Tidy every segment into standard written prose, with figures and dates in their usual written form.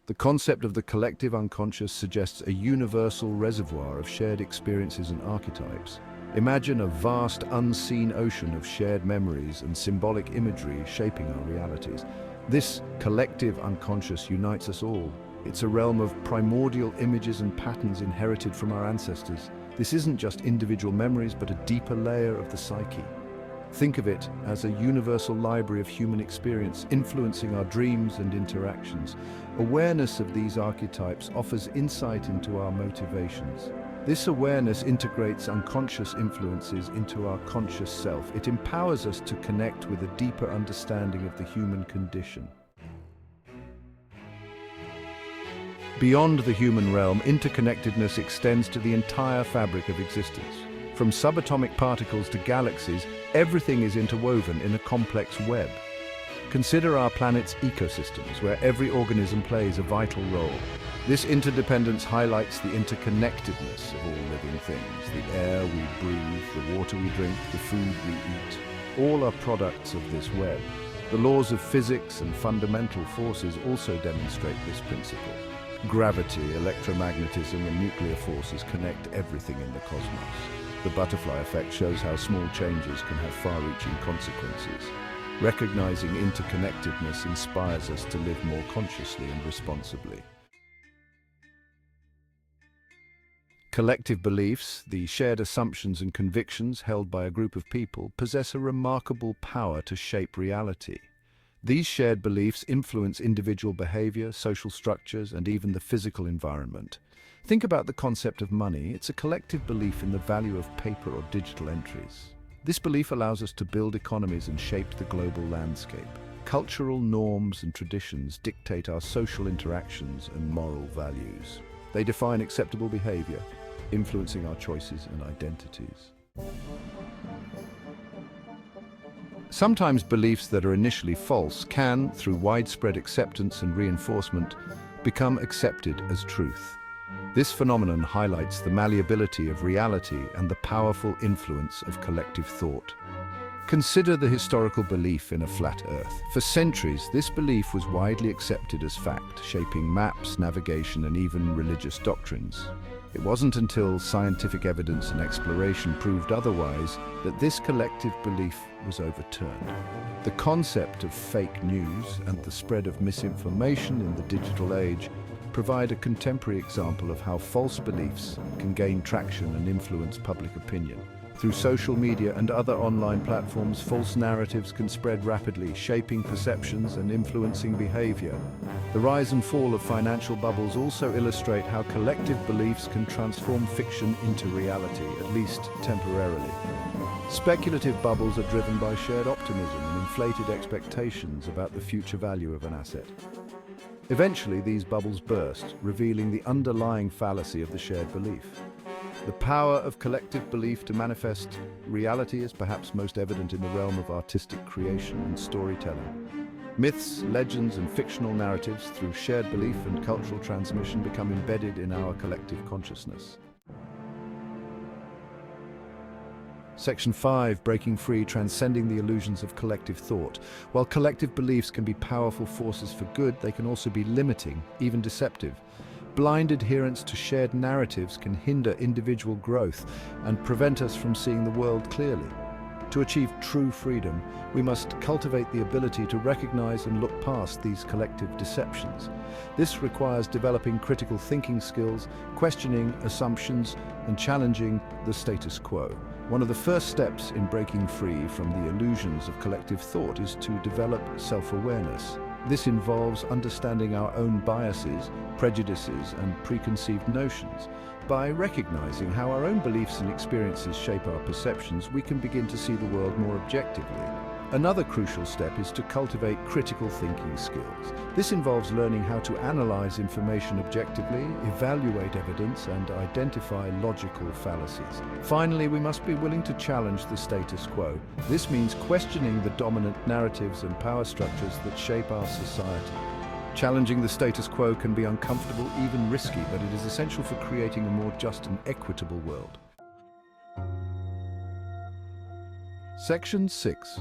The concept of the collective unconscious suggests a universal reservoir of shared experiences and archetypes. Imagine a vast, unseen ocean of shared memories and symbolic imagery shaping our realities. This collective unconscious unites us all. It's a realm of primordial images and patterns inherited from our ancestors. This isn't just individual memories, but a deeper layer of the psyche. Think of it as a universal library of human experience, influencing our dreams and interactions. Awareness of these archetypes offers insight into our motivations. This awareness integrates unconscious influences into our conscious self. It empowers us to connect with a deeper understanding of the human condition. Beyond the human realm, interconnectedness extends to the entire fabric of existence. From subatomic particles to galaxies, everything is interwoven in a complex web. Consider our planet's ecosystems, where every organism plays a vital role. This interdependence highlights the interconnectedness of all living things. The air we breathe, the water we drink, the food we eat, all are products of this web. The laws of physics and fundamental forces also demonstrate this principle. Gravity, electromagnetism, and nuclear forces connect everything in the cosmos. The butterfly effect shows how small changes can have far-reaching consequences. Recognizing interconnectedness inspires us to live more consciously and responsibly. Collective beliefs, the shared assumptions and convictions held by a group of people, possess a remarkable power to shape reality. These shared beliefs influence individual behavior, social structures, and even the physical environment. Think about the concept of money. It's a collective belief in the value of paper or digital entries. This belief allows us to build economies and shape the global landscape. Cultural norms and traditions dictate our social interactions and moral values. They define acceptable behavior, influencing our choices and identities. Sometimes beliefs that are initially false can, through widespread acceptance and reinforcement, become accepted as truth. This phenomenon highlights the malleability of reality and the powerful influence of collective thought. Consider the historical belief in a flat Earth. For centuries, this belief was widely accepted as fact, shaping maps, navigation, and even religious doctrines. It wasn't until scientific evidence and exploration proved otherwise that this collective belief was overturned. The concept of fake news and the spread of misinformation in the digital age provide a contemporary example of how false beliefs can gain traction and influence public opinion. Through social media and other online platforms, false narratives can spread rapidly, shaping perceptions and influencing behavior. The rise and fall of financial bubbles also illustrate how collective beliefs can transform fiction into reality, at least temporarily. Speculative bubbles are driven by shared optimism and inflated expectations about the future value of an asset. Eventually, these bubbles burst, revealing the underlying fallacy of the shared belief. The power of collective belief to manifest reality is perhaps most evident in the realm of artistic creation and storytelling. Myths, legends, and fictional narratives, through shared belief and cultural transmission, become embedded in our collective consciousness. Section 5, Breaking Free, Transcending the Illusions of Collective Thought. While collective beliefs can be powerful forces for good, they can also be limiting, even deceptive. Blind adherence to shared narratives can hinder individual growth and prevent us from seeing the world clearly. To achieve true freedom, we must cultivate the ability to recognize and look past these collective deceptions. This requires developing critical thinking skills, questioning assumptions, and challenging the status quo. One of the first steps in breaking free from the illusions of collective thought is to develop self-awareness. This involves understanding our own biases, prejudices, and preconceived notions. By recognizing how our own beliefs and experiences shape our perceptions, we can begin to see the world more objectively. Another crucial step is to cultivate critical thinking skills. This involves learning how to analyze information objectively, evaluate evidence, and identify logical fallacies. Finally, we must be willing to challenge the status quo. This means questioning the dominant narratives and power structures that shape our society. Challenging the status quo can be uncomfortable, even risky, but it is essential for creating a more just and equitable world. Section 6.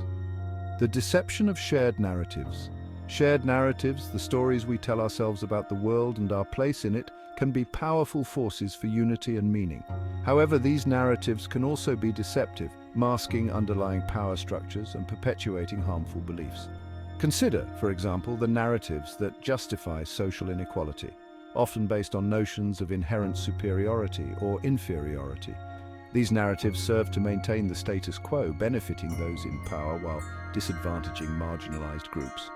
The deception of shared narratives. Shared narratives, the stories we tell ourselves about the world and our place in it, can be powerful forces for unity and meaning. However, these narratives can also be deceptive, masking underlying power structures and perpetuating harmful beliefs. Consider, for example, the narratives that justify social inequality, often based on notions of inherent superiority or inferiority. These narratives serve to maintain the status quo, benefiting those in power while disadvantaging marginalized groups.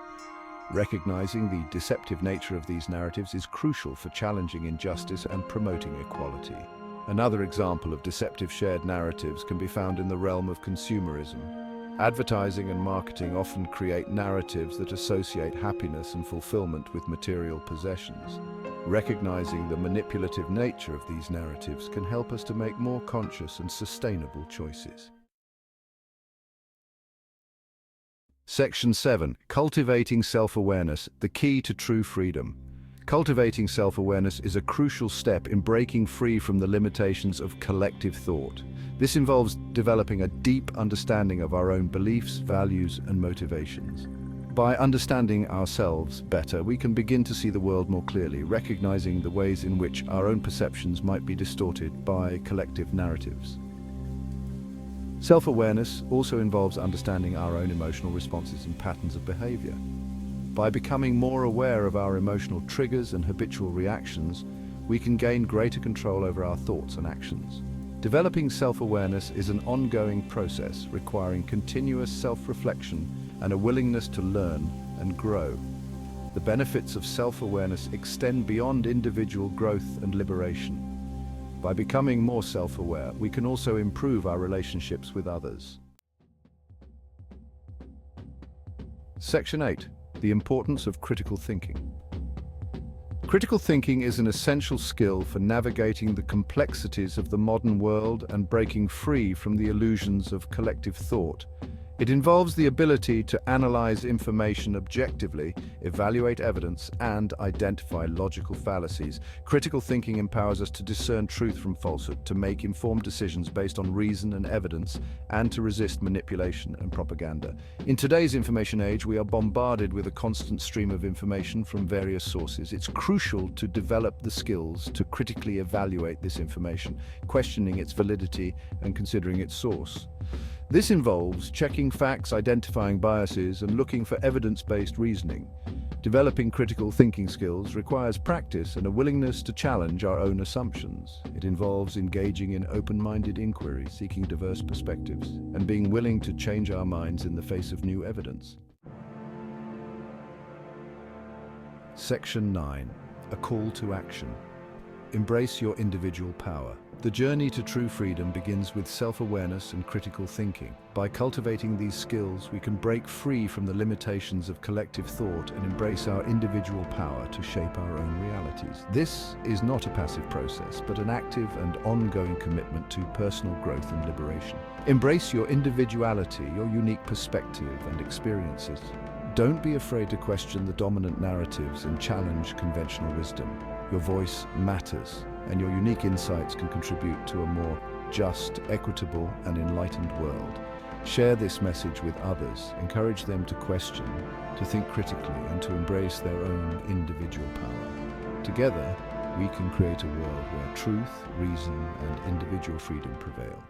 Recognizing the deceptive nature of these narratives is crucial for challenging injustice and promoting equality. Another example of deceptive shared narratives can be found in the realm of consumerism. Advertising and marketing often create narratives that associate happiness and fulfillment with material possessions. Recognizing the manipulative nature of these narratives can help us to make more conscious and sustainable choices. Section 7. Cultivating self-awareness, the key to true freedom. Cultivating self-awareness is a crucial step in breaking free from the limitations of collective thought. This involves developing a deep understanding of our own beliefs, values, and motivations. By understanding ourselves better, we can begin to see the world more clearly, recognizing the ways in which our own perceptions might be distorted by collective narratives. Self-awareness also involves understanding our own emotional responses and patterns of behavior. By becoming more aware of our emotional triggers and habitual reactions, we can gain greater control over our thoughts and actions. Developing self-awareness is an ongoing process requiring continuous self-reflection and a willingness to learn and grow. The benefits of self-awareness extend beyond individual growth and liberation. By becoming more self-aware, we can also improve our relationships with others. Section 8. The importance of critical thinking. Critical thinking is an essential skill for navigating the complexities of the modern world and breaking free from the illusions of collective thought. It involves the ability to analyze information objectively, evaluate evidence, and identify logical fallacies. Critical thinking empowers us to discern truth from falsehood, to make informed decisions based on reason and evidence, and to resist manipulation and propaganda. In today's information age, we are bombarded with a constant stream of information from various sources. It's crucial to develop the skills to critically evaluate this information, questioning its validity and considering its source. This involves checking facts, identifying biases, and looking for evidence-based reasoning. Developing critical thinking skills requires practice and a willingness to challenge our own assumptions. It involves engaging in open-minded inquiry, seeking diverse perspectives, and being willing to change our minds in the face of new evidence. Section 9. A call to action. Embrace your individual power. The journey to true freedom begins with self-awareness and critical thinking. By cultivating these skills, we can break free from the limitations of collective thought and embrace our individual power to shape our own realities. This is not a passive process, but an active and ongoing commitment to personal growth and liberation. Embrace your individuality, your unique perspective and experiences. Don't be afraid to question the dominant narratives and challenge conventional wisdom. Your voice matters, and your unique insights can contribute to a more just, equitable, and enlightened world. Share this message with others. Encourage them to question, to think critically, and to embrace their own individual power. Together, we can create a world where truth, reason, and individual freedom prevail.